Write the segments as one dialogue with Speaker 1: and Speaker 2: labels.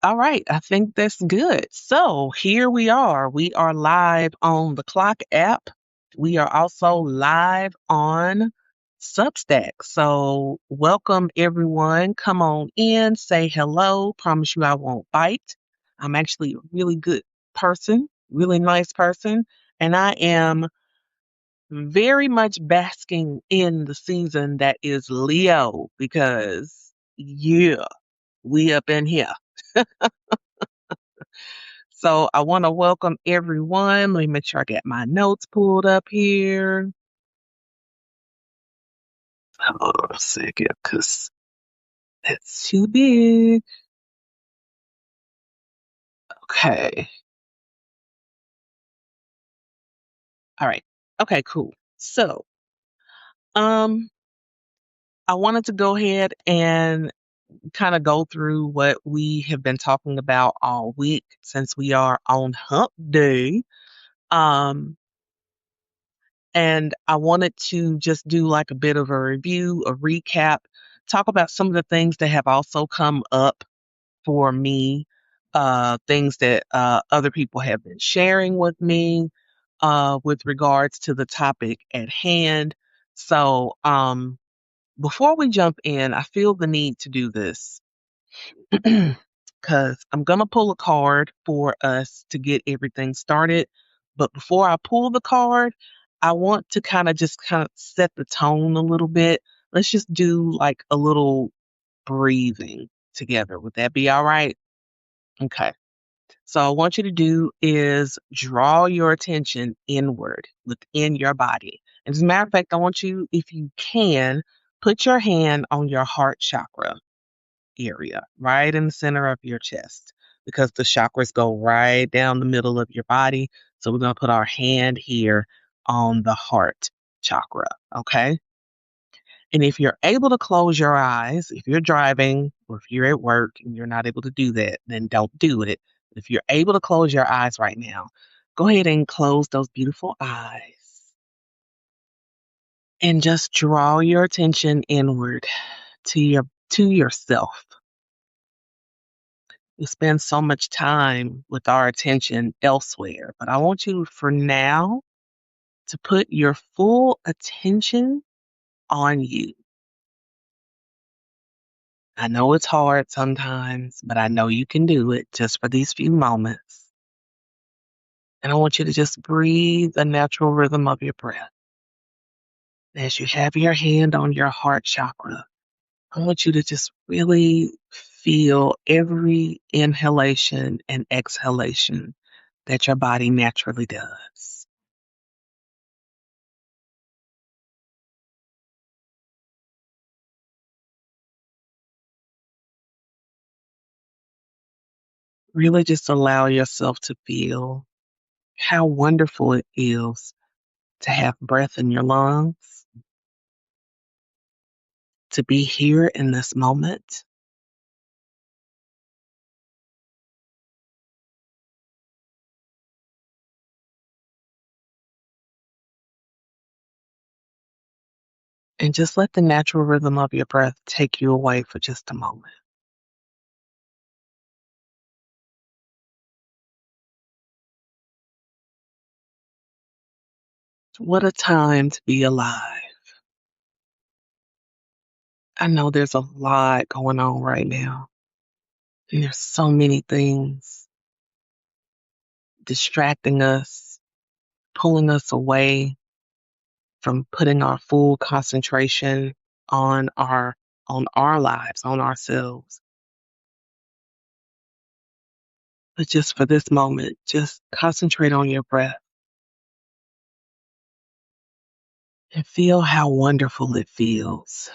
Speaker 1: All right, I think that's good. So here we are. We are live on the Clock app. We are also live on Substack. So welcome everyone. Come on in, say hello. Promise you I won't bite. I'm actually a really good person, really nice person, and I am very much basking in the season that is Leo because yeah, we up in here. So I want to welcome everyone. Let me make sure I get my notes pulled up here. Hold on a second, because it's too big. Okay. All right. Okay, cool. So, um, I wanted to go ahead and kind of go through what we have been talking about all week since we are on hump day. Um, and I wanted to just do like a bit of a review, a recap, talk about some of the things that have also come up for me, things that other people have been sharing with me with regards to the topic at hand. So, before we jump in, I feel the need to do this because I'm going to pull a card for us to get everything started. But before I pull the card, I want to kind of set the tone a little bit. Let's just do like a little breathing together. Would that be all right? Okay. So I want you to do is draw your attention inward within your body. As a matter of fact, I want you, if you can, put your hand on your heart chakra area, right in the center of your chest, because the chakras go right down the middle of your body. So we're going to put our hand here on the heart chakra. Okay. And if you're able to close your eyes, if you're driving or if you're at work and you're not able to do that, then don't do it. If you're able to close your eyes right now, go ahead and close those beautiful eyes and just draw your attention inward to yourself. We spend so much time with our attention elsewhere, but I want you for now to put your full attention on you. I know it's hard sometimes, but I know you can do it just for these few moments. And I want you to just breathe the natural rhythm of your breath. As you have your hand on your heart chakra, I want you to just really feel every inhalation and exhalation that your body naturally does. Really just allow yourself to feel how wonderful it feels to have breath in your lungs, to be here in this moment, and just let the natural rhythm of your breath take you away for just a moment. What a time to be alive. I know there's a lot going on right now, and there's so many things distracting us, pulling us away from putting our full concentration on our lives, on ourselves. But just for this moment, just concentrate on your breath and feel how wonderful it feels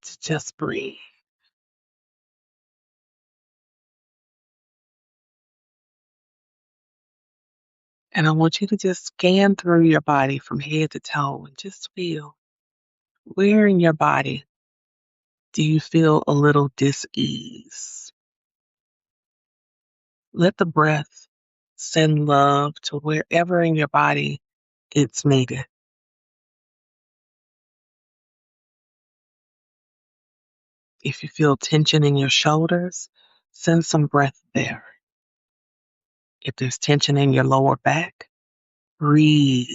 Speaker 1: to just breathe. And I want you to just scan through your body from head to toe and just feel where in your body do you feel a little dis-ease. Let the breath send love to wherever in your body it's needed. If you feel tension in your shoulders, Send some breath there. If there's tension in your lower back, breathe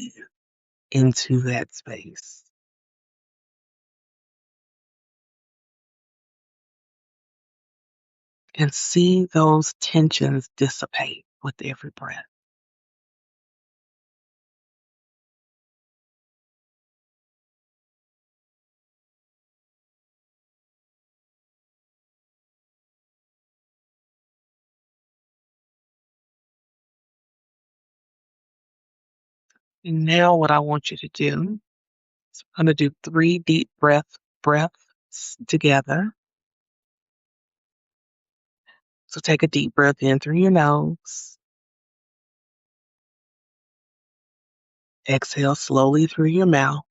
Speaker 1: into that space and see those tensions dissipate with every breath. And now what I want you to do is I'm going to do 3 deep breaths together. So take a deep breath in through your nose. Exhale slowly through your mouth.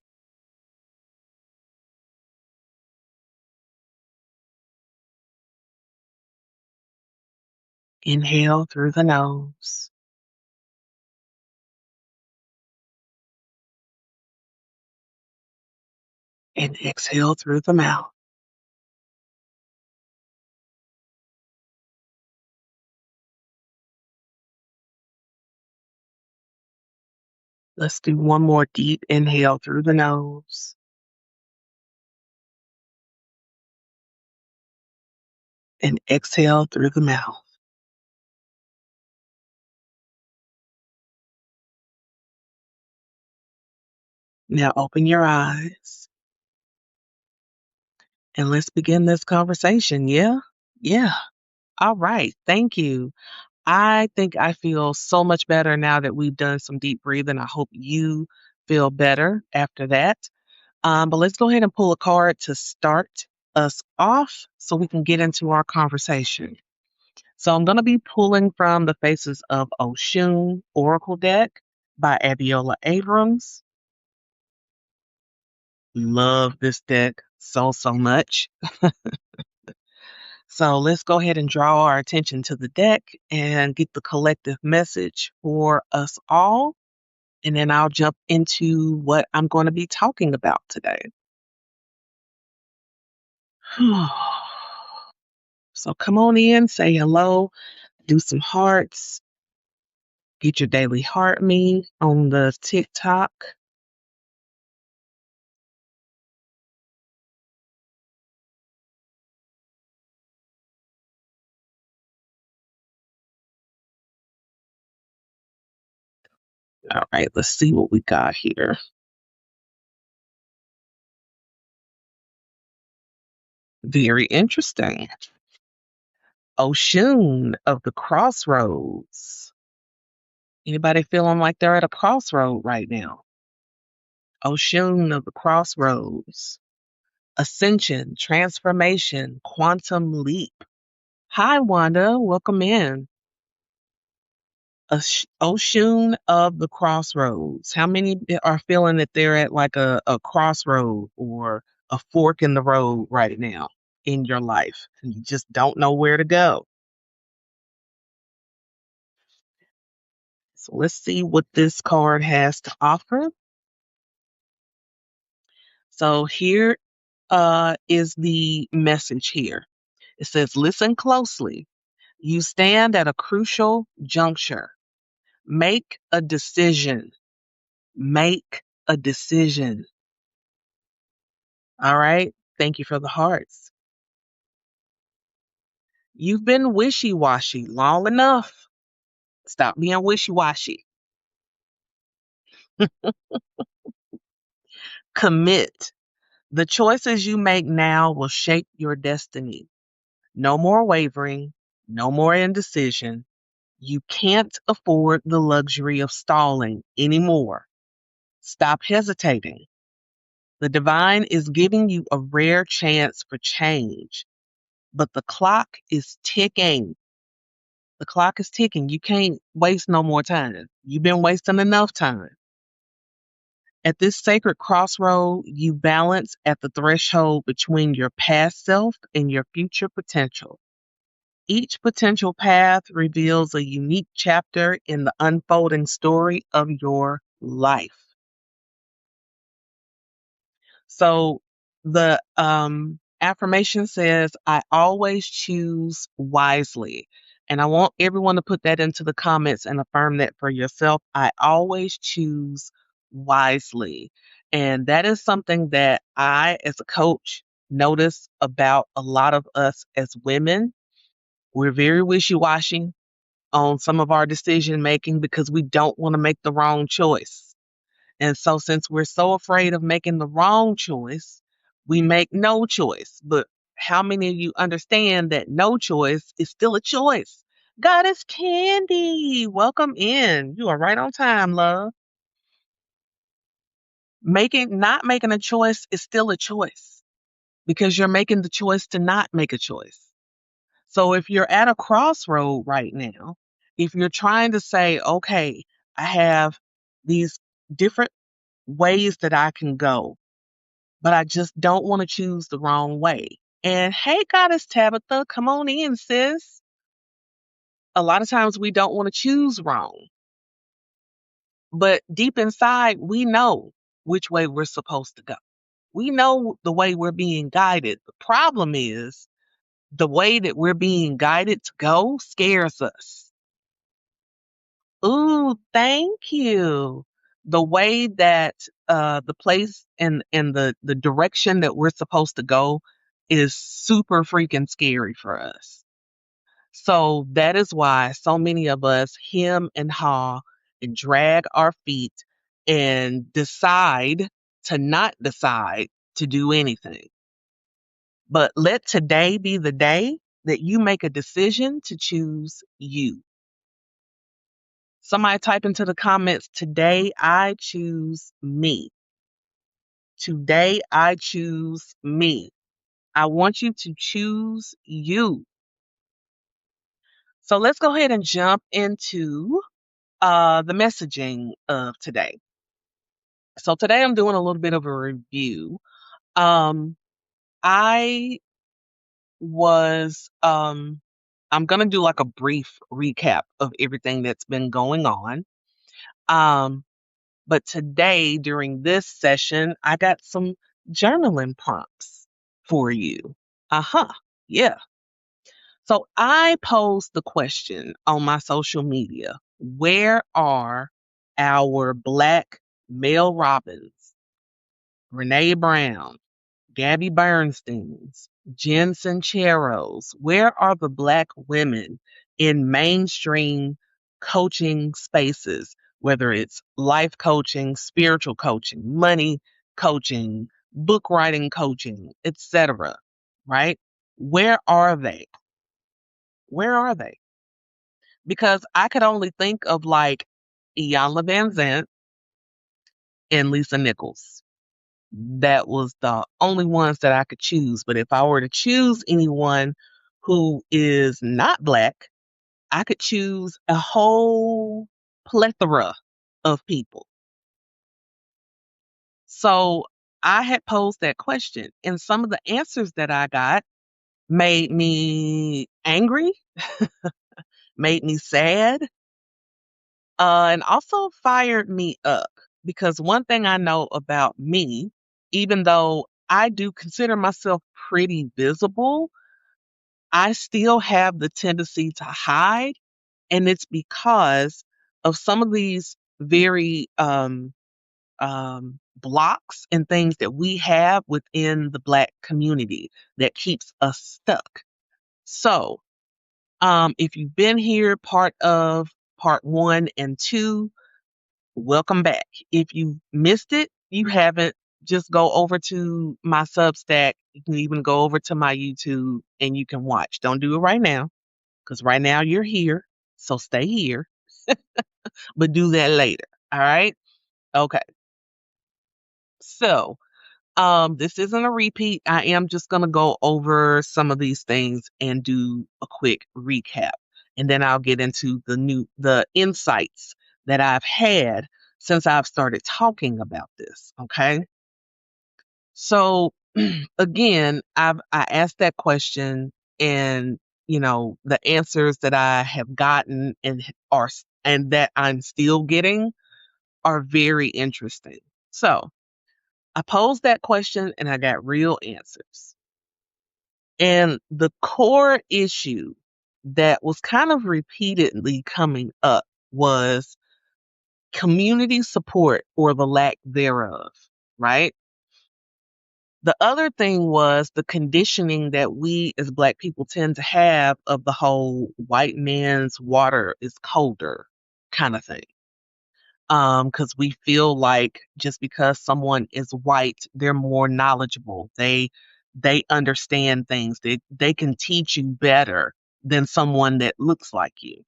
Speaker 1: Inhale through the nose. And exhale through the mouth. Let's do one more deep inhale through the nose. And exhale through the mouth. Now open your eyes and let's begin this conversation. Yeah? Yeah. All right. Thank you. I think I feel so much better now that we've done some deep breathing. I hope you feel better after that. But let's go ahead and pull a card to start us off so we can get into our conversation. So I'm going to be pulling from the Faces of Oshun Oracle deck by Abiola Abrams. Love this deck so much. So let's go ahead and draw our attention to the deck and get the collective message for us all. And then I'll jump into what I'm going to be talking about today. So come on in, say hello, do some hearts, get your daily heart me on the TikTok. All right, let's see what we got here. Very interesting. Oshun of the Crossroads. Anybody feeling like they're at a crossroad right now? Oshun of the Crossroads. Ascension, transformation, quantum leap. Hi, Wanda. Welcome in. Oshun of the Crossroads. How many are feeling that they're at like a crossroad or a fork in the road right now in your life? And you just don't know where to go. So let's see what this card has to offer. So here is the message here. It says, listen closely. You stand at a crucial juncture. Make a decision. Make a decision. All right. Thank you for the hearts. You've been wishy washy long enough. Stop being wishy washy. Commit. The choices you make now will shape your destiny. No more wavering. No more indecision. You can't afford the luxury of stalling anymore. Stop hesitating. The divine is giving you a rare chance for change, but the clock is ticking. The clock is ticking. You can't waste no more time. You've been wasting enough time. At this sacred crossroad, you balance at the threshold between your past self and your future potential. Each potential path reveals a unique chapter in the unfolding story of your life. So the Affirmation says, I always choose wisely. And I want everyone to put that into the comments and affirm that for yourself. I always choose wisely. And that is something that I, as a coach, notice about a lot of us as women. We're very wishy washy on some of our decision making because we don't want to make the wrong choice. And so, since we're so afraid of making the wrong choice, we make no choice. But how many of you understand that no choice is still a choice? Goddess Candy, welcome in. You are right on time, love. Not making a choice is still a choice because you're making the choice to not make a choice. So if you're at a crossroad right now, if you're trying to say, okay, I have these different ways that I can go, but I just don't want to choose the wrong way. And hey, Goddess Tabitha, come on in, sis. A lot of times we don't want to choose wrong, but deep inside, we know which way we're supposed to go. We know the way we're being guided. The problem is the way that we're being guided to go scares us. Ooh, thank you. The way that the place and the direction that we're supposed to go is super freaking scary for us. So that is why so many of us hem and haw and drag our feet and decide to not decide to do anything. But let today be the day that you make a decision to choose you. Somebody type into the comments, today I choose me. Today I choose me. I want you to choose you. So let's go ahead and jump into the messaging of today. So today I'm doing a little bit of a review. Um, I was, I'm going to do like a brief recap of everything that's been going on. Um, But today, during this session, I got some journaling prompts for you. Uh-huh. Yeah. So I posed the question on my social media, where are our Black Mel Robbins, Brene Brown, Gabby Bernsteins, Jen Sinceros? Where are the Black women in mainstream coaching spaces, whether it's life coaching, spiritual coaching, money coaching, book writing coaching, etc.? Right? Where are they? Where are they? Because I could only think of like Iyanla Van Zant and Lisa Nichols. That was the only ones that I could choose. But if I were to choose anyone who is not Black, I could choose a whole plethora of people. So I had posed that question, and some of the answers that I got made me angry, made me sad, and also fired me up. Because one thing I know about me, even though I do consider myself pretty visible, I still have the tendency to hide. And it's because of some of these very blocks and things that we have within the Black community that keeps us stuck. So, if you've been here part of part 1 and 2, welcome back. If you missed it, you haven't, just go over to my Substack. You can even go over to my YouTube and you can watch. Don't do it right now because right now you're here. So stay here, but do that later. All right. Okay. So, this isn't a repeat. I am just going to go over some of these things and do a quick recap. And then I'll get into the insights that I've had since I've started talking about this. Okay. So again, I asked that question, and the answers that I have gotten and that I'm still getting are very interesting. So I posed that question and I got real answers. And the core issue that was kind of repeatedly coming up was community support or the lack thereof, right? The other thing was the conditioning that we as Black people tend to have of the whole white man's water is colder kind of thing. Because we feel like just because someone is white, they're more knowledgeable. They understand things. They can teach you better than someone that looks like you.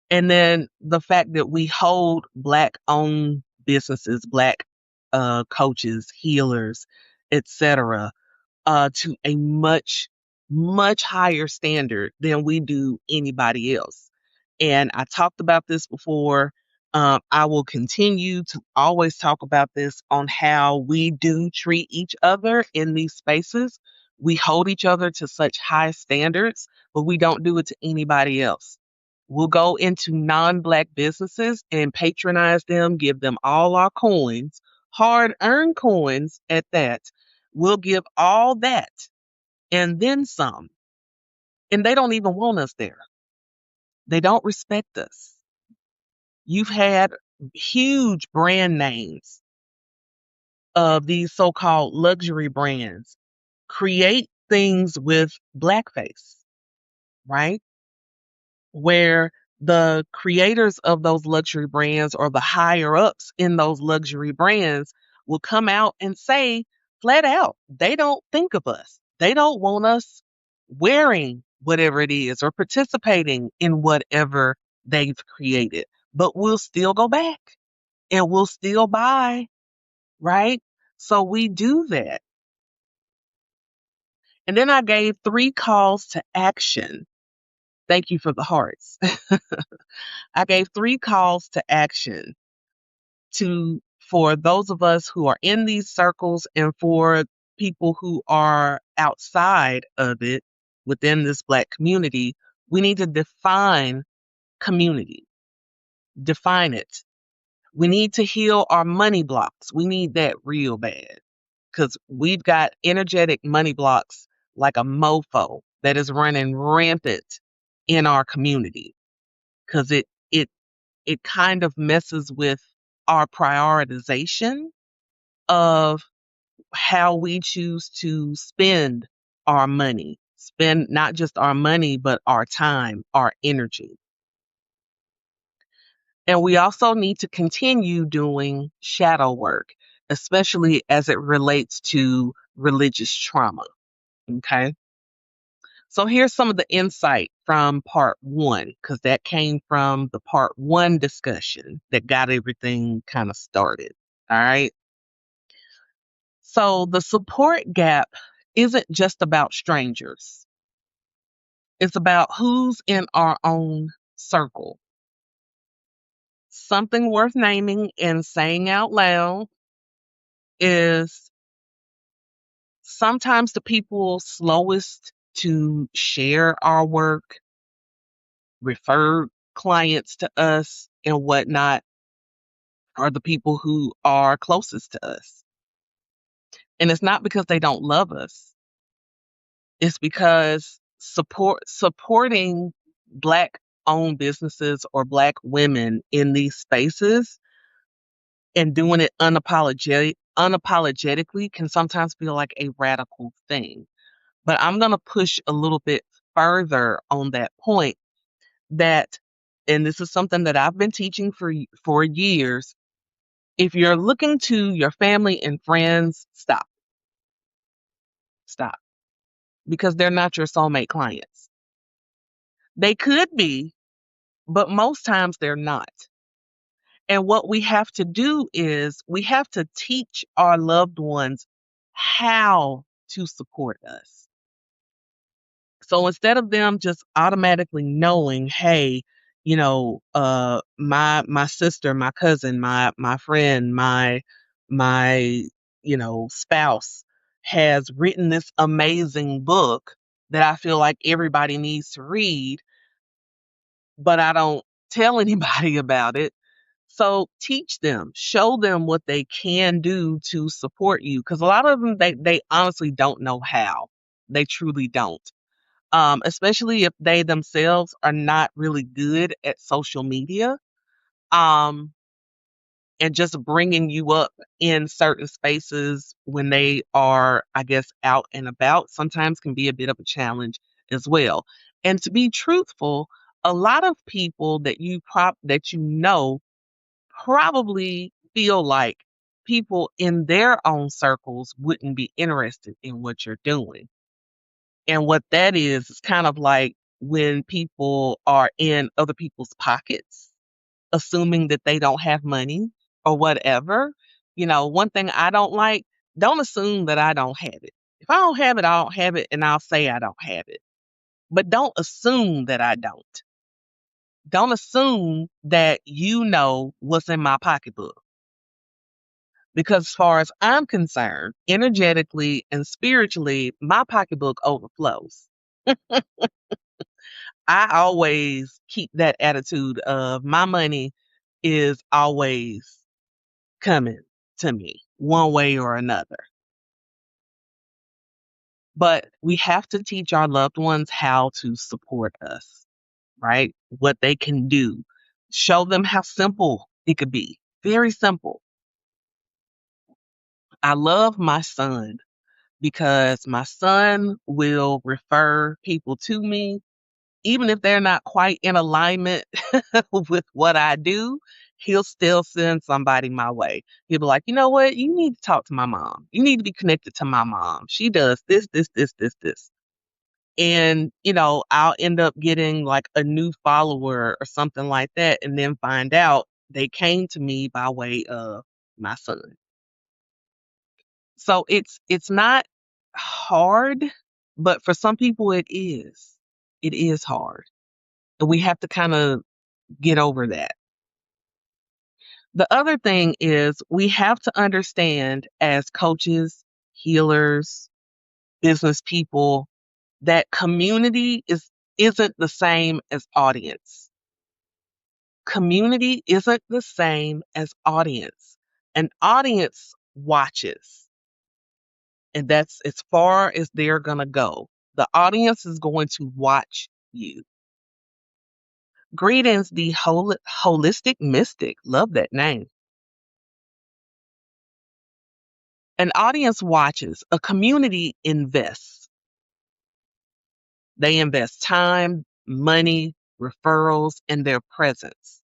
Speaker 1: And then the fact that we hold Black owned businesses, Black coaches, healers, etc., to a much, much higher standard than we do anybody else. And I talked about this before. I will continue to always talk about this on how we do treat each other in these spaces. We hold each other to such high standards, but we don't do it to anybody else. We'll go into non Black businesses and patronize them, give them all our coins, hard earned coins at that. We'll give all that and then some. And they don't even want us there. They don't respect us. You've had huge brand names of these so called luxury brands create things with blackface, right? Where the creators of those luxury brands or the higher ups in those luxury brands will come out and say flat out, they don't think of us. They don't want us wearing whatever it is or participating in whatever they've created. But we'll still go back and we'll still buy, right? So we do that. And then I gave 3 calls to action. Thank you for the hearts. I gave 3 calls to action to for those of us who are in these circles and for people who are outside of it within this Black community. We need to define community, define it. We need to heal our money blocks. We need that real bad because we've got energetic money blocks like a mofo that is running rampant in our community because it kind of messes with our prioritization of how we choose to spend our money. Spend not just our money, but our time, our energy. And we also need to continue doing shadow work, especially as it relates to religious trauma. Okay. So here's some of the insight from part 1, because that came from the part 1 discussion that got everything kind of started. All right. So the support gap isn't just about strangers. It's about who's in our own circle. Something worth naming and saying out loud is sometimes the people slowest to share our work, refer clients to us, and whatnot are the people who are closest to us. And it's not because they don't love us. It's because supporting Black owned businesses or Black women in these spaces and doing it unapologetically can sometimes feel like a radical thing. But I'm going to push a little bit further on that point that, and this is something that I've been teaching for years. If you're looking to your family and friends, stop. Stop. Because they're not your soulmate clients. They could be, but most times they're not. And what we have to do is we have to teach our loved ones how to support us. So instead of them just automatically knowing, hey, my sister, my cousin, my friend, my spouse has written this amazing book that I feel like everybody needs to read, but I don't tell anybody about it. So teach them, show them what they can do to support you. Because a lot of them, they honestly don't know how. They truly don't. Especially if they themselves are not really good at social media. Um, and just bringing you up in certain spaces when they are, I guess, out and about sometimes can be a bit of a challenge as well. And to be truthful, a lot of people that you know probably feel like people in their own circles wouldn't be interested in what you're doing. And what that is kind of like when people are in other people's pockets assuming that they don't have money or whatever. One thing I don't like, don't assume that I don't have it. If I don't have it, I don't have it, and I'll say I don't have it. But don't assume that I don't. Don't assume that you know what's in my pocketbook. Because as far as I'm concerned, energetically and spiritually, my pocketbook overflows. I always keep that attitude of my money is always coming to me one way or another. But we have to teach our loved ones how to support us, right? What they can do. Show them how simple it could be. Very simple. I love my son because my son will refer people to me even if they're not quite in alignment with what I do, he'll still send somebody my way. He'll be like, you know what? You need to talk to my mom. You need to be connected to my mom. She does this, this, this, this, this. And, I'll end up getting like a new follower or something like that, and then find out they came to me by way of my son. So it's not hard, but for some people it is. It is hard. And we have to kind of get over that. The other thing is we have to understand as coaches, healers, business people that community isn't the same as audience. Community isn't the same as audience. An audience watches, and that's as far as they're going to go. The audience is going to watch you. Greetings, the holistic mystic. Love that name. An audience watches, a community invests. They invest time, money, referrals, and their presence.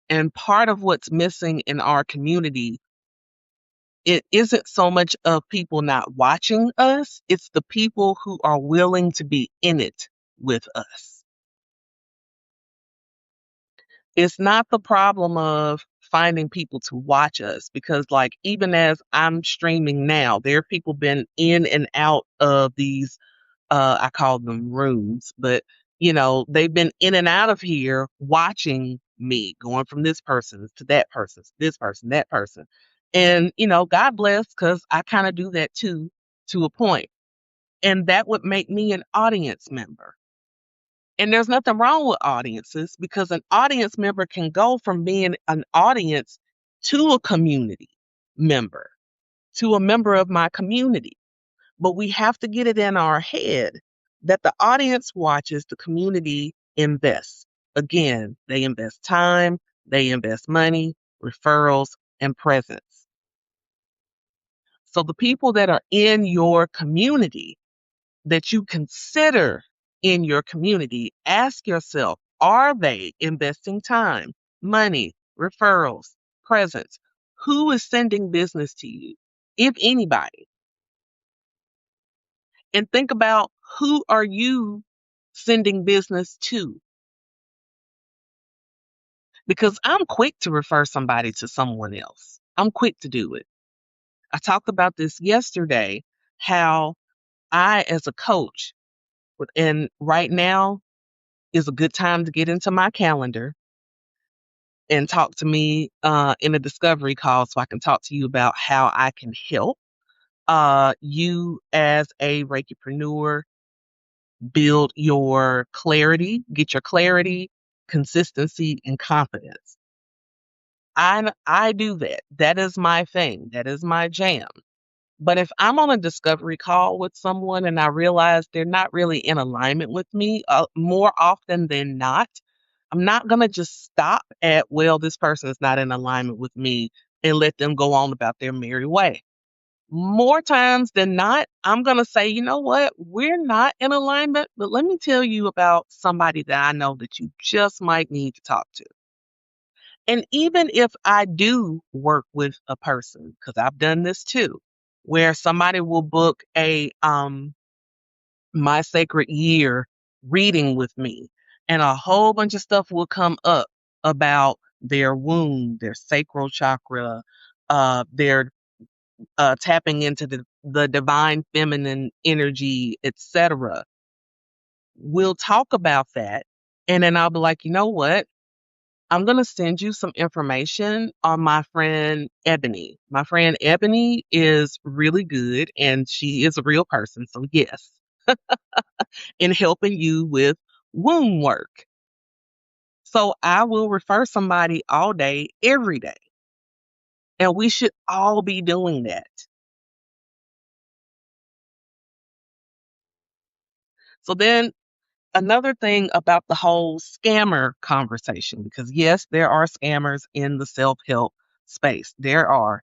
Speaker 1: And part of what's missing in our community, it isn't so much of people not watching us, it's the people who are willing to be in it with us. It's not the problem of finding people to watch us because like even as I'm streaming now, there are people been in and out of these I call them rooms, but they've been in and out of here watching me going from this person to that person, this person, that person. And, God bless, because I kind of do that too, to a point. And that would make me an audience member. And there's nothing wrong with audiences because an audience member can go from being an audience to a community member, to a member of my community. But we have to get it in our head that the audience watches, the community invests. Again, they invest time, they invest money, referrals, and presence. So the people that are in your community that you consider in your community, ask yourself, are they investing time, money, referrals, presence? Who is sending business to you, if anybody? And think about who are you sending business to? Because I'm quick to refer somebody to someone else. I'm quick to do it. I talked about this yesterday, how I, as a coach, and right now is a good time to get into my calendar and talk to me in a discovery call so I can talk to you about how I can help you as a Reikipreneur build your clarity, get your clarity, consistency, and confidence. I do that. That is my thing. That is my jam. But if I'm on a discovery call with someone and I realize they're not really in alignment with me, more often than not, I'm not going to just stop at, well, this person is not in alignment with me and let them go on about their merry way. More times than not, I'm going to say, you know what? We're not in alignment, but let me tell you about somebody that I know that you just might need to talk to. And even if I do work with a person, because I've done this too, where somebody will book a My Sacred Year reading with me, and a whole bunch of stuff will come up about their womb, their sacral chakra, their tapping into the divine feminine energy, etc. We'll talk about that. And then I'll be like, you know what? I'm going to send you some information on my friend Ebony. My friend Ebony is really good and she is a real person. So, yes, in helping you with womb work. So, I will refer somebody all day, every day. And we should all be doing that. So, then another thing about the whole scammer conversation, because yes, there are scammers in the self help space. There are.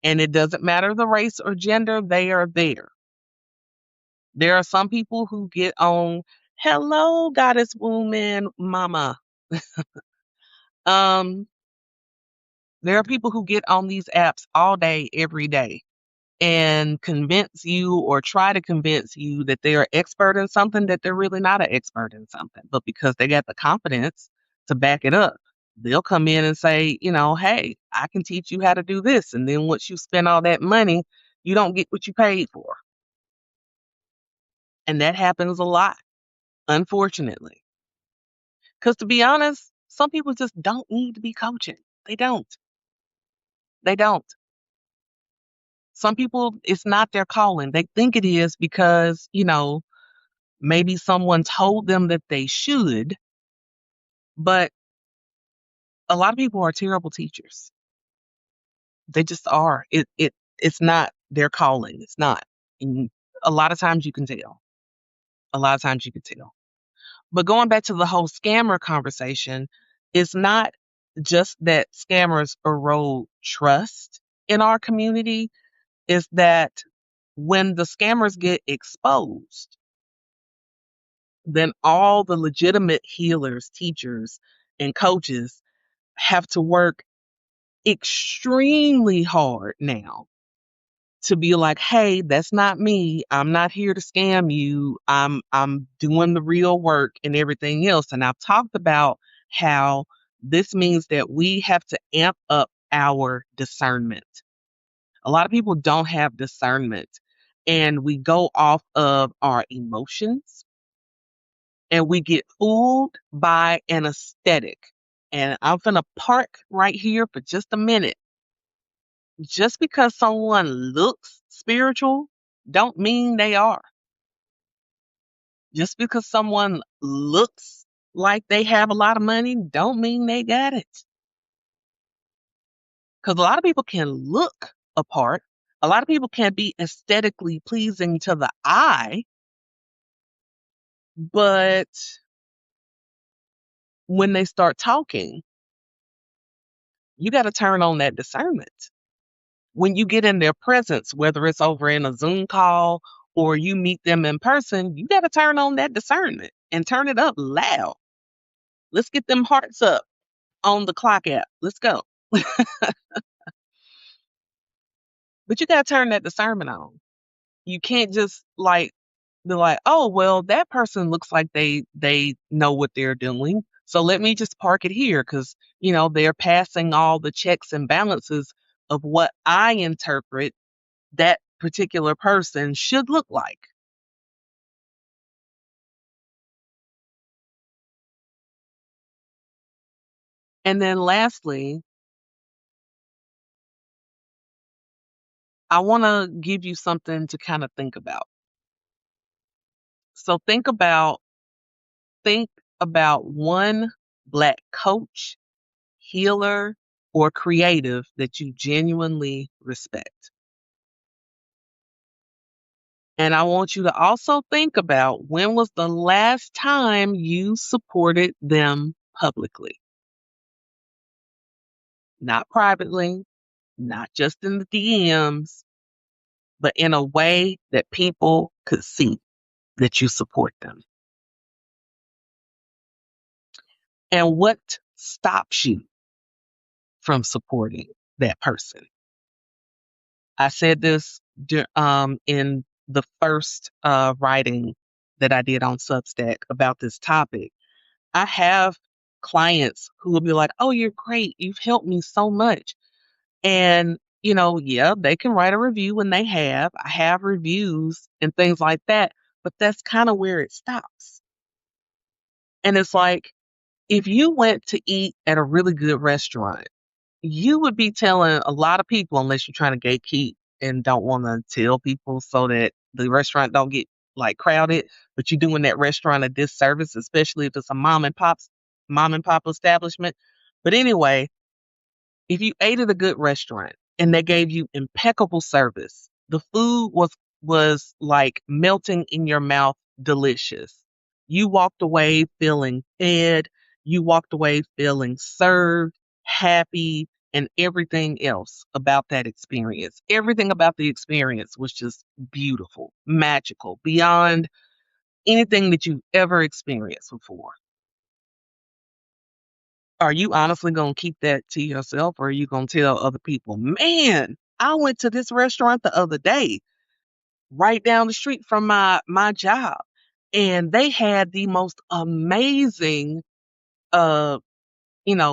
Speaker 1: And it doesn't matter the race or gender, they are there. There are some people who get on, hello, goddess woman, mama. Um, there are people who get on these apps all day, every day, and convince you or try to convince you that they are expert in something that they're really not an expert in something. But because they got the confidence to back it up, they'll come in and say, hey, I can teach you how to do this. And then once you spend all that money, you don't get what you paid for. And that happens a lot, unfortunately. Because to be honest, some people just don't need to be coaching. They don't. They don't. Some people, it's not their calling. They think it is because, maybe someone told them that they should, but a lot of people are terrible teachers. They just are. It's not their calling. It's not. And a lot of times you can tell. A lot of times you can tell. But going back to the whole scammer conversation, it's not just that scammers erode trust in our community, is that when the scammers get exposed, then all the legitimate healers, teachers, and coaches have to work extremely hard now to be like, hey, that's not me. I'm not here to scam you. I'm doing the real work and everything else. And I've talked about how this means that we have to amp up our discernment. A lot of people don't have discernment, and we go off of our emotions and we get fooled by an aesthetic. And I'm going to park right here for just a minute. Just because someone looks spiritual don't mean they are. Just because someone looks like they have a lot of money don't mean they got it. Because a lot of people can look apart. A lot of people can be aesthetically pleasing to the eye, but when they start talking, you got to turn on that discernment. When you get in their presence, whether it's over in a Zoom call or you meet them in person, you got to turn on that discernment and turn it up loud. Let's get them hearts up on the clock app. Let's go. But you got to turn that discernment on. You can't just like be like, oh, well, that person looks like they know what they're doing. So let me just park it here because, they're passing all the checks and balances of what I interpret that particular person should look like. And then lastly, I want to give you something to kind of think about. So think about one Black coach, healer, or creative that you genuinely respect. And I want you to also think about when was the last time you supported them publicly, not privately, not just in the DMs, but in a way that people could see that you support them. And what stops you from supporting that person? I said this in the first writing that I did on Substack about this topic. I have clients who will be like, "Oh, you're great. You've helped me so much." And, yeah, they can write a review when they have. I have reviews and things like that, but that's kind of where it stops. And it's like, if you went to eat at a really good restaurant, you would be telling a lot of people, unless you're trying to gatekeep and don't want to tell people so that the restaurant don't get like crowded, but you're doing that restaurant a disservice, especially if it's a mom and pop establishment. But anyway, if you ate at a good restaurant and they gave you impeccable service, the food was like melting in your mouth, delicious. You walked away feeling fed, you walked away feeling served, happy, and everything else about that experience. Everything about the experience was just beautiful, magical, beyond anything that you've ever experienced before. Are you honestly gonna keep that to yourself, or are you gonna tell other people, "Man, I went to this restaurant the other day, right down the street from my job, and they had the most amazing, uh,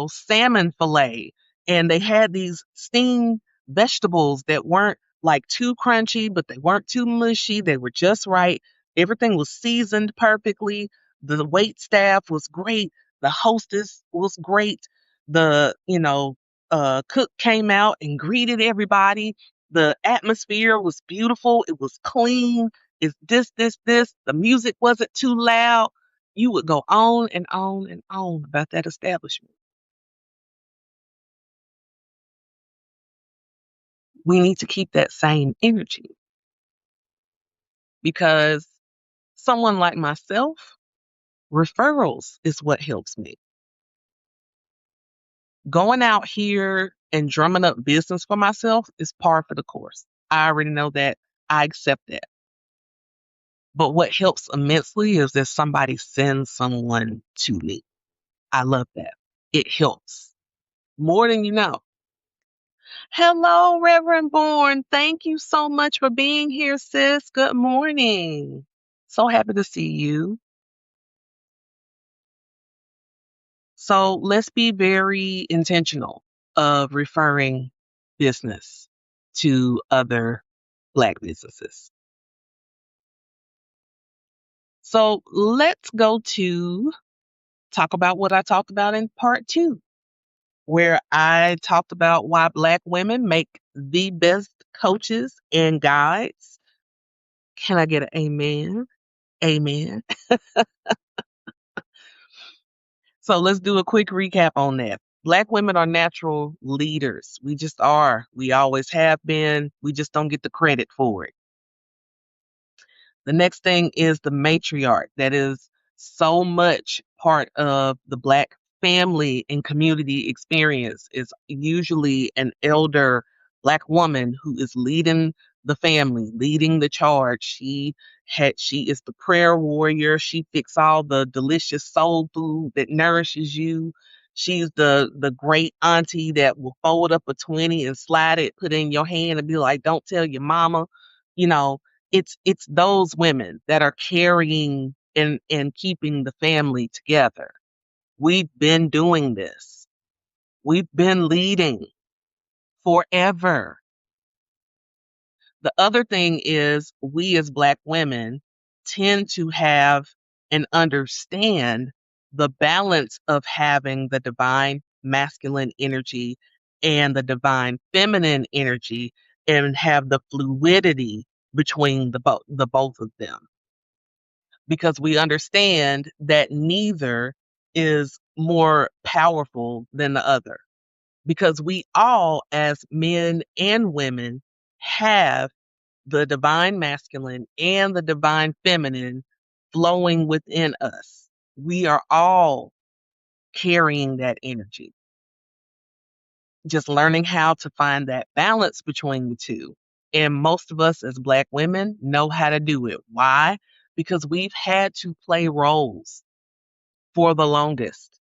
Speaker 1: salmon fillet, and they had these steamed vegetables that weren't like too crunchy, but they weren't too mushy. They were just right. Everything was seasoned perfectly. The wait staff was great. The hostess was great. The cook came out and greeted everybody. The atmosphere was beautiful. It was clean. It's this. The music wasn't too loud. You would go on and on and on about that establishment. We need to keep that same energy because someone like myself, referrals is what helps me. Going out here and drumming up business for myself is par for the course. I already know that. I accept that. But what helps immensely is that somebody sends someone to me. I love that. It helps more than you know. Hello, Reverend Bourne. Thank you so much for being here, sis. Good morning. So happy to see you. So let's be very intentional of referring business to other Black businesses. So let's go to talk about what I talked about in part two, where I talked about why Black women make the best coaches and guides. Can I get an amen? Amen. So let's do a quick recap on that. Black women are natural leaders. We just are. We always have been. We just don't get the credit for it. The next thing is the matriarch. That is so much part of the Black family and community experience is usually an elder Black woman who is leading the family, leading the charge. She is the prayer warrior. She fixes all the delicious soul food that nourishes you. She's the great auntie that will fold up a 20 and slide it, put it in your hand and be like, "Don't tell your mama." You know, it's those women that are carrying and keeping the family together. We've been doing this. We've been leading forever. The other thing is we as Black women tend to have and understand the balance of having the divine masculine energy and the divine feminine energy and have the fluidity between the both of them, because we understand that neither is more powerful than the other, because we all as men and women have the divine masculine and the divine feminine flowing within us. We are all carrying that energy, just learning how to find that balance between the two. And most of us as Black women know how to do it. Why? Because we've had to play roles for the longest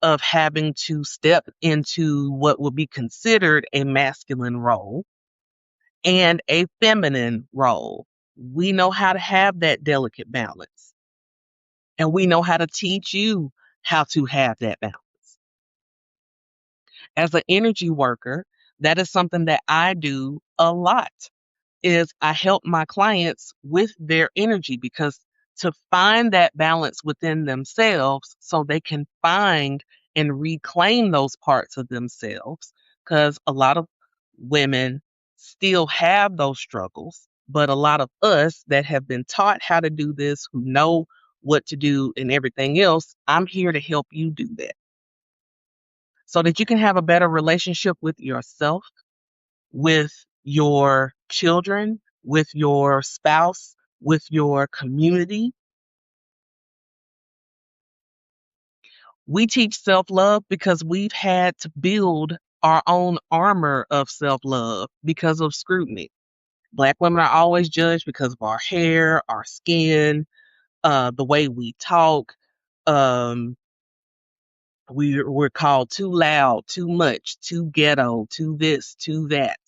Speaker 1: of having to step into what would be considered a masculine role and a feminine role. We know how to have that delicate balance, and we know how to teach you how to have that balance. As an energy worker, that is something that I do a lot. Is I help my clients with their energy, because to find that balance within themselves so they can find and reclaim those parts of themselves, because a lot of women still have those struggles, but a lot of us that have been taught how to do this, who know what to do and everything else, I'm here to help you do that so that you can have a better relationship with yourself, with your children, with your spouse, with your community. We teach self love because we've had to build our own armor of self love because of scrutiny. Black women are always judged because of our hair, our skin, the way we talk. Um, we're called too loud, too much, too ghetto, too this, too that.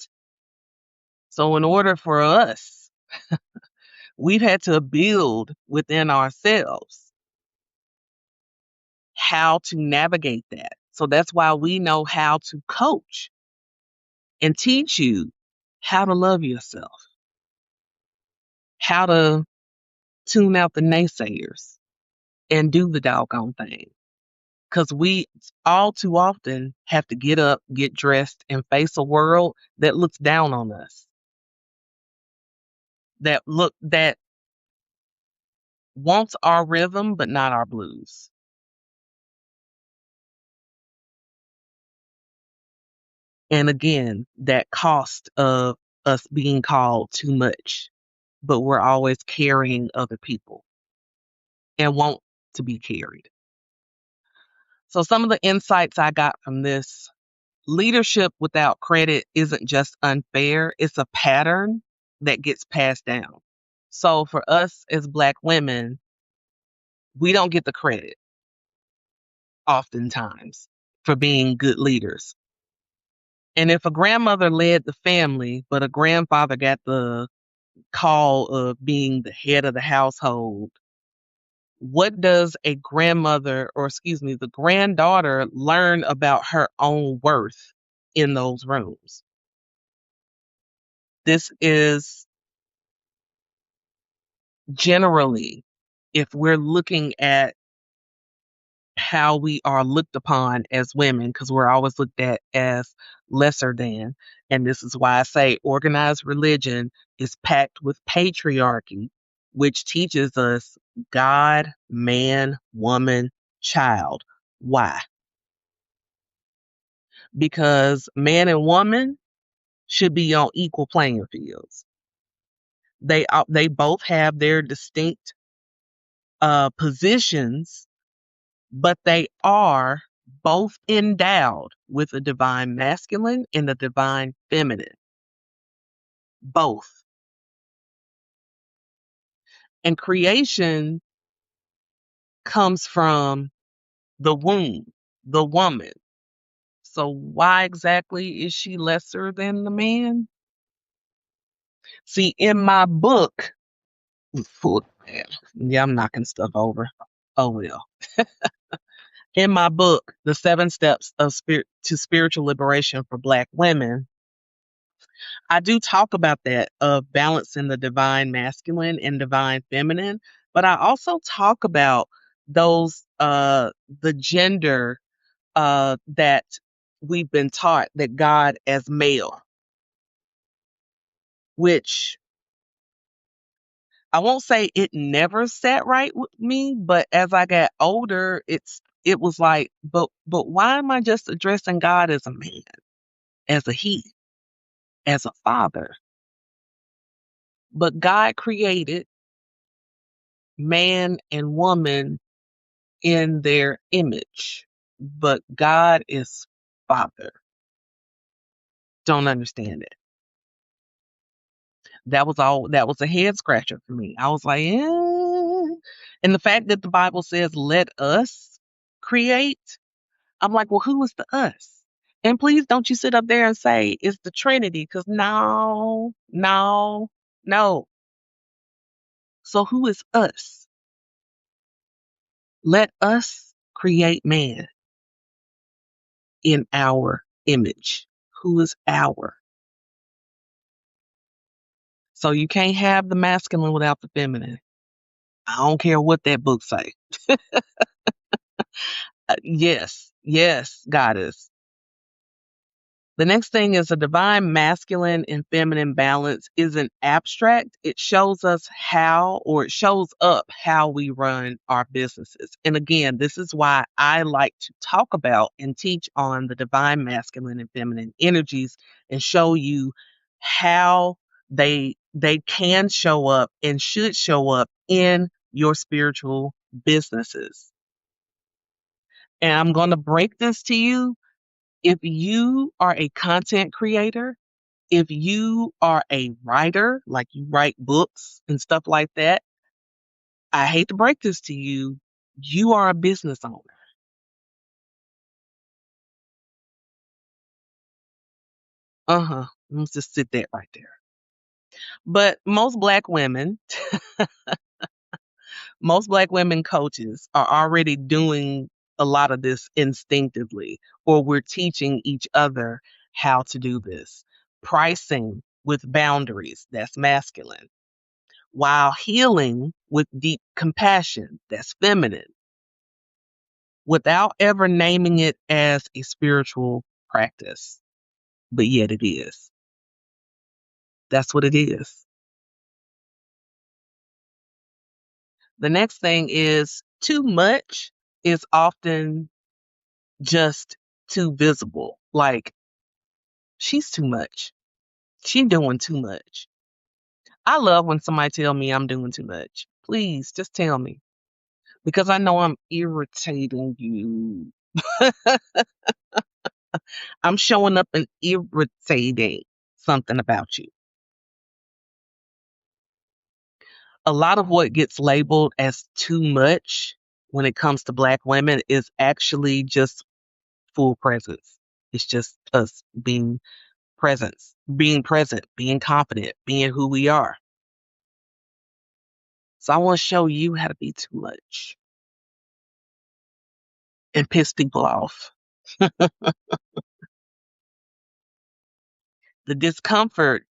Speaker 1: So, in order for us, we've had to build within ourselves how to navigate that. So that's why we know how to coach and teach you how to love yourself, how to tune out the naysayers and do the doggone thing. Because we all too often have to get up, get dressed, and face a world that looks down on us, that wants our rhythm but not our blues. And again, that cost of us being called too much, but we're always carrying other people and want to be carried. So, some of the insights I got from this: leadership without credit isn't just unfair, it's a pattern that gets passed down. So, for us as Black women, we don't get the credit oftentimes for being good leaders. And if a grandmother led the family, but a grandfather got the call of being the head of the household, what does a grandmother, or excuse me, the granddaughter learn about her own worth in those rooms? This is generally, if we're looking at how we are looked upon as women, because we're always looked at as lesser than. And this is why I say organized religion is packed with patriarchy, which teaches us God, man, woman, child. Why? Because man and woman should be on equal playing fields. They both have their distinct positions, but they are both endowed with a divine masculine and a divine feminine. Both. And creation comes from the womb, the woman. So why exactly is she lesser than the man? See, in my book, full, yeah, I'm knocking stuff over. Oh well. In my book, The 7 Steps of to Spiritual Liberation for Black Women, I do talk about that, of balancing the divine masculine and divine feminine, but I also talk about those the gender that we've been taught, that God as male, which I won't say it never sat right with me, but as I got older, it was like, but why am I just addressing God as a man, as a he, as a father? But God created man and woman in their image. But God is Father. Don't understand it. That was a head scratcher for me. I was like, eh. And the fact that the Bible says, let us create, I'm like, well, who is the us? And please don't you sit up there and say it's the Trinity, because no, no, no. So who is us? Let us create man in our image. Who is our? So you can't have the masculine without the feminine. I don't care what that book say. Yes, yes, goddess. The next thing is a divine masculine and feminine balance isn't abstract. It shows us how, or it shows up how we run our businesses. And again, this is why I like to talk about and teach on the divine masculine and feminine energies and show you how they can show up and should show up in your spiritual businesses. And I'm going to break this to you. If you are a content creator, if you are a writer, like you write books and stuff like that, I hate to break this to you, you are a business owner. Uh-huh. Let's just sit that right there. But most black women coaches are already doing a lot of this instinctively, or we're teaching each other how to do this. Pricing with boundaries, that's masculine, while healing with deep compassion, that's feminine, without ever naming it as a spiritual practice. But yet it is. That's what it is. The next thing is too much is often just too visible. Like, she's too much. She doing too much. I love when somebody tell me I'm doing too much. Please just tell me, because I know I'm irritating you. I'm showing up and irritating something about you. A lot of what gets labeled as too much when it comes to black women is actually just full presence. It's just us being present, being confident, being who we are. So I want to show you how to be too much and piss people off. The discomfort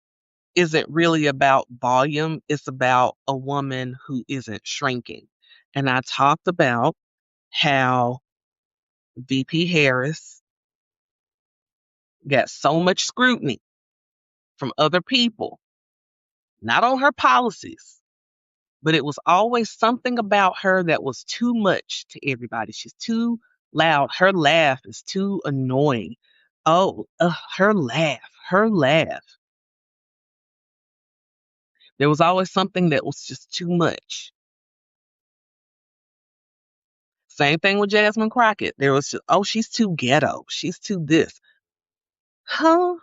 Speaker 1: isn't really about volume, it's about a woman who isn't shrinking. And I talked about how VP Harris got so much scrutiny from other people, not on her policies, but it was always something about her that was too much to everybody. She's too loud. Her laugh is too annoying. Oh, her laugh, her laugh. There was always something that was just too much. Same thing with Jasmine Crockett. There was just, oh, she's too ghetto. She's too this. Huh?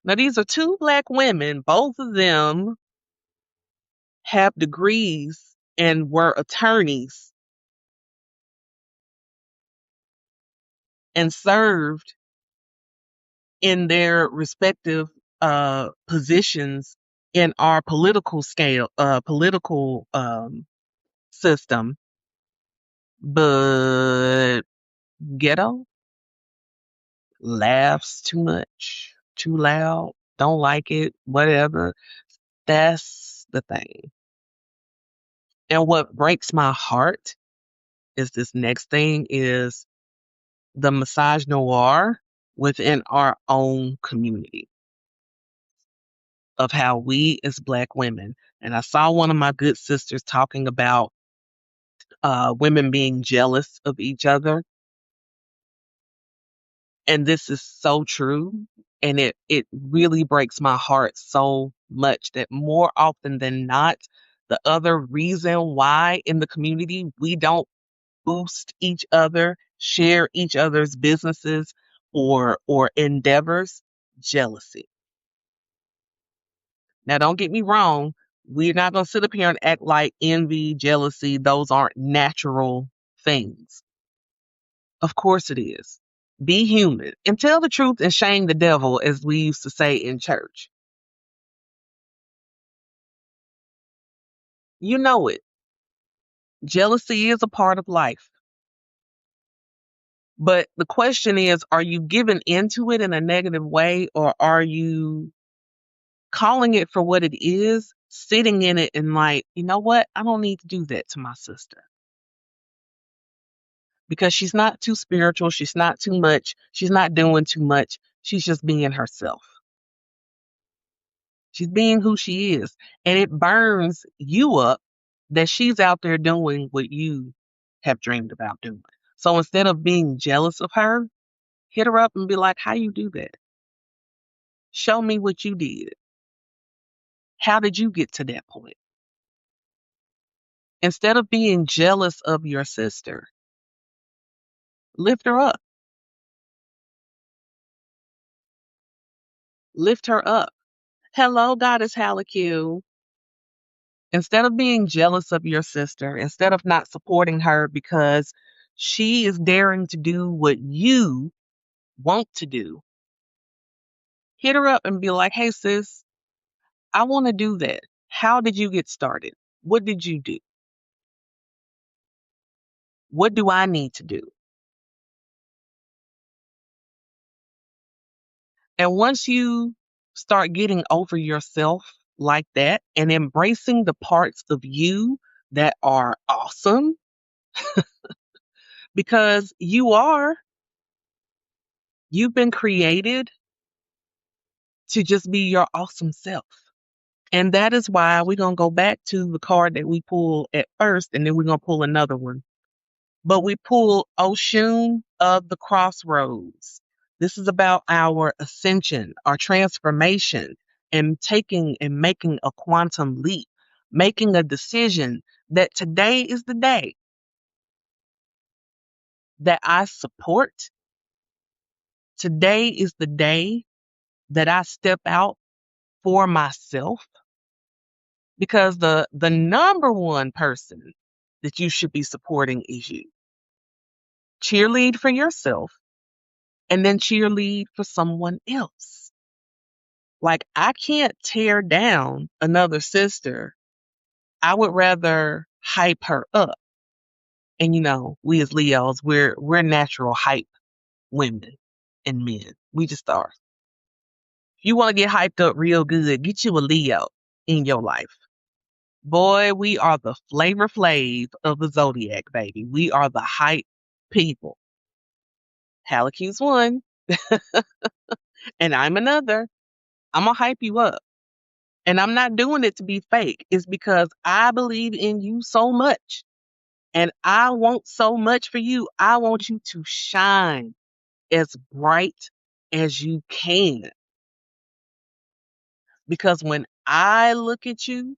Speaker 1: Now, these are two black women. Both of them have degrees and were attorneys and served in their respective positions in our political system. But ghetto laughs too much, too loud, don't like it, whatever. That's the thing. And what breaks my heart is this next thing is the massage noir within our own community of how we as black women, and I saw one of my good sisters talking about women being jealous of each other. And this is so true. And it really breaks my heart so much that more often than not, the other reason why in the community we don't boost each other, share each other's businesses or endeavors, jealousy. Now don't get me wrong, we're not going to sit up here and act like envy, jealousy, those aren't natural things. Of course it is. Be human and tell the truth and shame the devil, as we used to say in church. You know it. Jealousy is a part of life. But the question is, are you giving into it in a negative way, or are you calling it for what it is, sitting in it and like, you know what? I don't need to do that to my sister because she's not too spiritual. She's not too much. She's not doing too much. She's just being herself. She's being who she is. And it burns you up that she's out there doing what you have dreamed about doing. So instead of being jealous of her, hit her up and be like, how you do that? Show me what you did. How did you get to that point? Instead of being jealous of your sister, lift her up. Lift her up. Hello, Goddess Halakyu. Instead of being jealous of your sister, instead of not supporting her because she is daring to do what you want to do, hit her up and be like, hey, sis, I want to do that. How did you get started? What did you do? What do I need to do? And once you start getting over yourself like that and embracing the parts of you that are awesome, because you've been created to just be your awesome self. And that is why we're going to go back to the card that we pulled at first, and then we're going to pull another one. But we pull Oshun of the Crossroads. This is about our ascension, our transformation, and taking and making a quantum leap, making a decision that today is the day that I support. Today is the day that I step out for myself, because the number one person that you should be supporting is you. Cheerlead for yourself and then cheerlead for someone else. Like, I can't tear down another sister. I would rather hype her up. And we as Leos, we're natural hype women and men. We just are. If you want to get hyped up real good, get you a Leo in your life. Boy, we are the Flavor Flav of the zodiac, baby. We are the hype people. Halaky's one, and I'm another. I'm gonna hype you up. And I'm not doing it to be fake. It's because I believe in you so much. And I want so much for you. I want you to shine as bright as you can. Because when I look at you,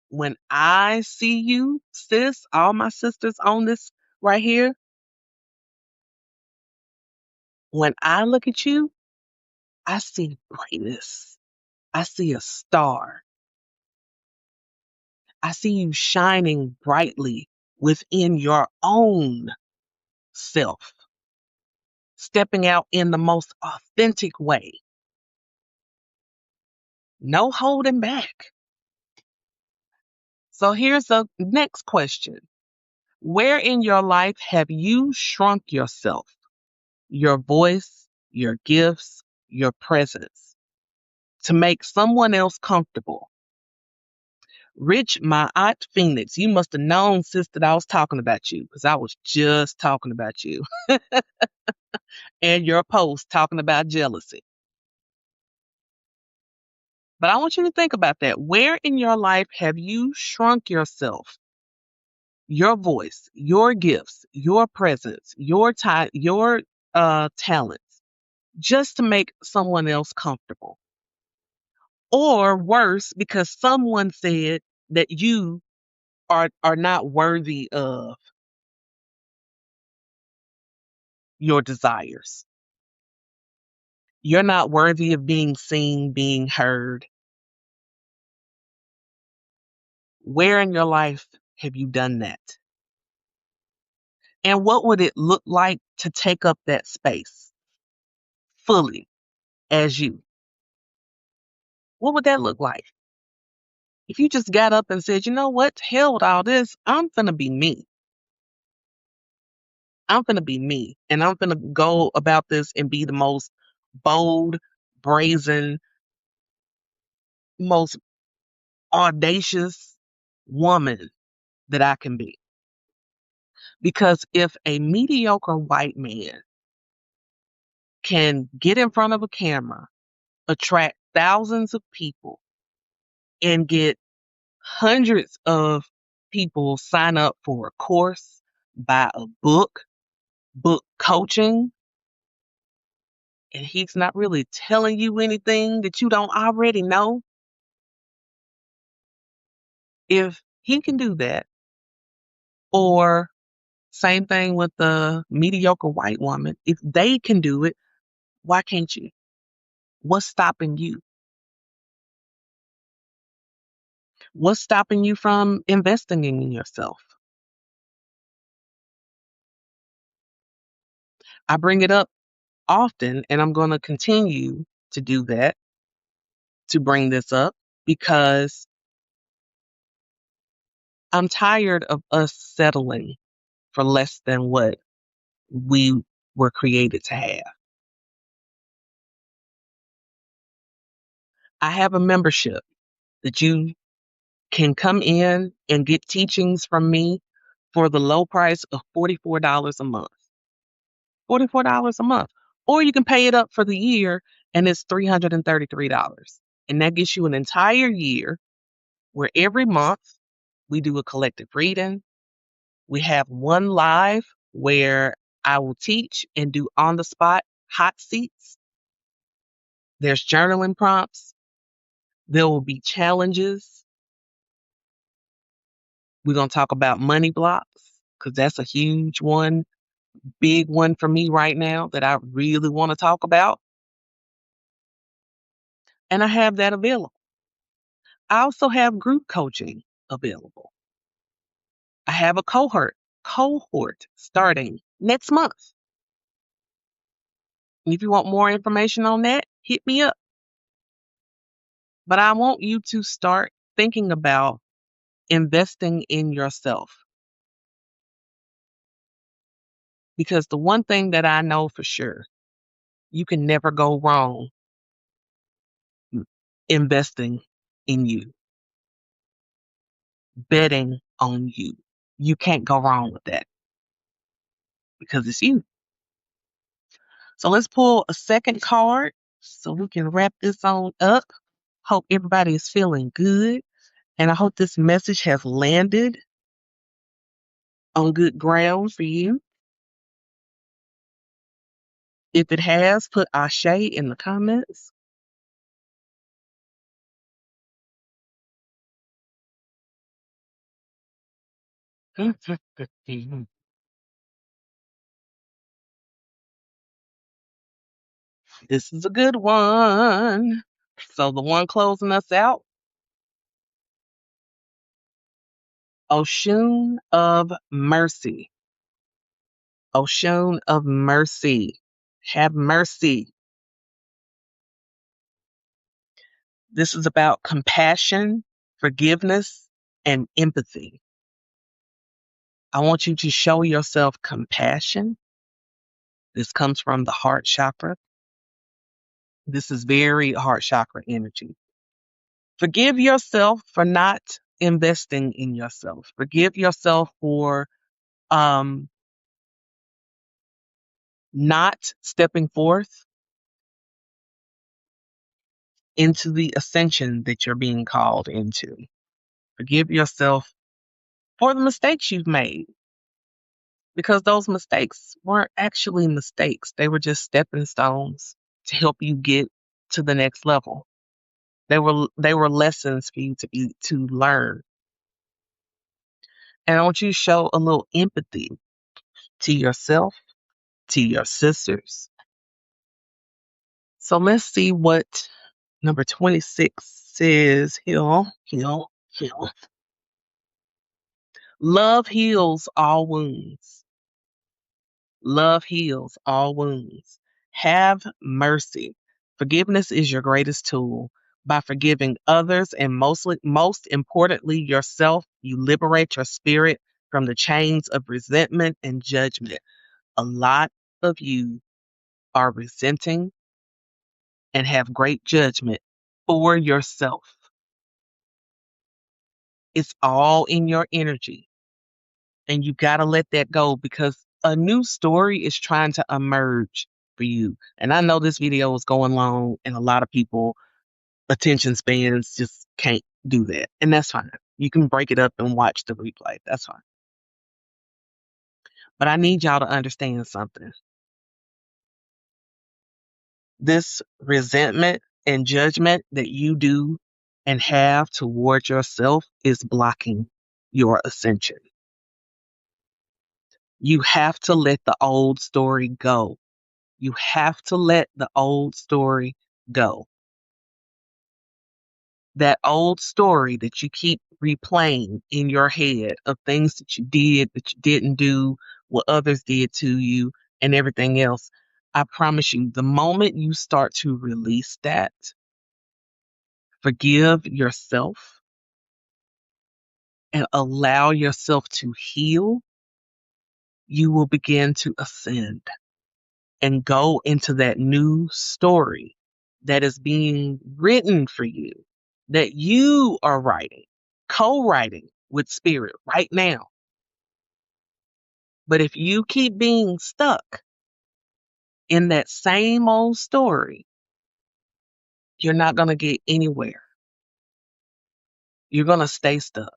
Speaker 1: when I see you, sis, all my sisters on this right here, when I look at you, I see brightness. I see a star. I see you shining brightly within your own self, stepping out in the most authentic way. No holding back. So here's the next question. Where in your life have you shrunk yourself, your voice, your gifts, your presence to make someone else comfortable? Rich, my aunt Phoenix, you must have known, sister, that I was talking about you, because I was just talking about you and your post talking about jealousy. But I want you to think about that. Where in your life have you shrunk yourself, your voice, your gifts, your presence, your talents just to make someone else comfortable. Or worse, because someone said that you are not worthy of your desires. You're not worthy of being seen, being heard. Where in your life have you done that? And what would it look like to take up that space fully as you? What would that look like? If you just got up and said, you know what, to hell with all this, I'm going to be me. I'm going to be me. And I'm going to go about this and be the most bold, brazen, most audacious woman that I can be. Because if a mediocre white man can get in front of a camera, attract thousands of people, and get hundreds of people sign up for a course, buy a book coaching, and he's not really telling you anything that you don't already know, if he can do that, or same thing with the mediocre white woman, if they can do it, why can't you? What's stopping you? What's stopping you from investing in yourself? I bring it up often, and I'm going to continue to do that, to bring this up, because I'm tired of us settling for less than what we were created to have. I have a membership that you can come in and get teachings from me for the low price of $44 a month. $44 a month. Or you can pay it up for the year and it's $333. And that gets you an entire year where every month we do a collective reading. We have one live where I will teach and do on the spot hot seats. There's journaling prompts. There will be challenges. We're going to talk about money blocks because that's a huge one, big one for me right now that I really want to talk about. And I have that available. I also have group coaching available. I have a cohort starting next month. And if you want more information on that, hit me up. But I want you to start thinking about investing in yourself. Because the one thing that I know for sure, you can never go wrong investing in you, betting on you. You can't go wrong with that because it's you. So let's pull a second card so we can wrap this on up. Hope everybody is feeling good. And I hope this message has landed on good ground for you. If it has, put Ashe in the comments. This is a good one. So the one closing us out, Oshun of Mercy. Oshun of Mercy. Have mercy. This is about compassion, forgiveness, and empathy. I want you to show yourself compassion. This comes from the heart chakra. This is very heart chakra energy. Forgive yourself for not investing in yourself. Forgive yourself for not stepping forth into the ascension that you're being called into. Forgive yourself for the mistakes you've made because those mistakes weren't actually mistakes. They were just stepping stones. to help you get to the next level. They were lessons for you to learn. And I want you to show a little empathy to yourself, to your sisters. So let's see what number 26 says. Heal, heal, heal. Love heals all wounds. Love heals all wounds. Have mercy. Forgiveness is your greatest tool. By forgiving others and most importantly yourself, you liberate your spirit from the chains of resentment and judgment. A lot of you are resenting and have great judgment for yourself. It's all in your energy. And you got to let that go because a new story is trying to emerge for you. And I know this video is going long and a lot of people attention spans just can't do that. And that's fine. You can break it up and watch the replay. That's fine. But I need y'all to understand something. This resentment and judgment that you do and have towards yourself is blocking your ascension. You have to let the old story go. You have to let the old story go. That old story that you keep replaying in your head of things that you did, that you didn't do, what others did to you, and everything else. I promise you, the moment you start to release that, forgive yourself, and allow yourself to heal, you will begin to ascend and go into that new story that is being written for you, that you are writing, co writing with spirit right now. But if you keep being stuck in that same old story, you're not going to get anywhere. You're going to stay stuck.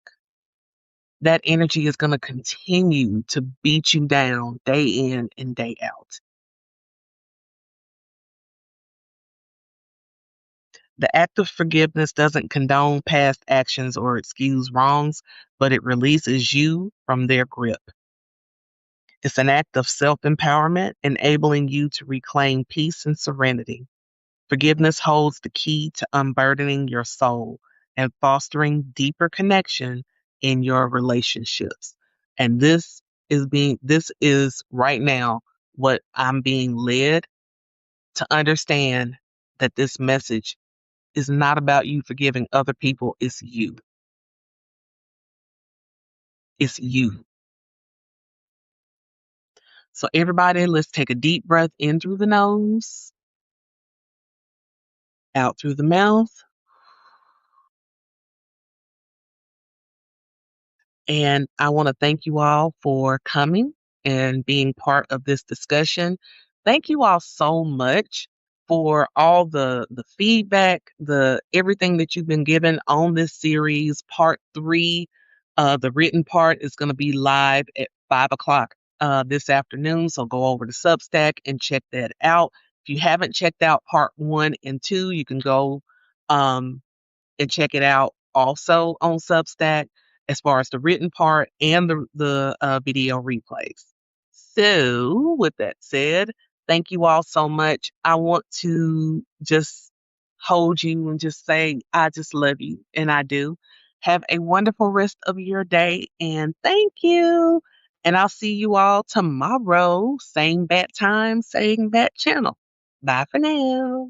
Speaker 1: That energy is going to continue to beat you down day in and day out. The act of forgiveness doesn't condone past actions or excuse wrongs, but it releases you from their grip. It's an act of self empowerment, enabling you to reclaim peace and serenity. Forgiveness holds the key to unburdening your soul and fostering deeper connection in your relationships. And this is right now what I'm being led to understand, that this message is not about you forgiving other people. It's you. It's you. So everybody, let's take a deep breath in through the nose, out through the mouth. And I want to thank you all for coming and being part of this discussion. Thank you all so much for all the feedback, the everything that you've been given on this series. Part 3, the written part is going to be live at 5 o'clock this afternoon. So go over to Substack and check that out. If you haven't checked out part 1 and 2, you can go and check it out also on Substack as far as the written part and the video replays. So, with that said, thank you all so much. I want to just hold you and just say, I just love you, and I do. Have a wonderful rest of your day, and thank you. And I'll see you all tomorrow, same bat time, same bat channel. Bye for now.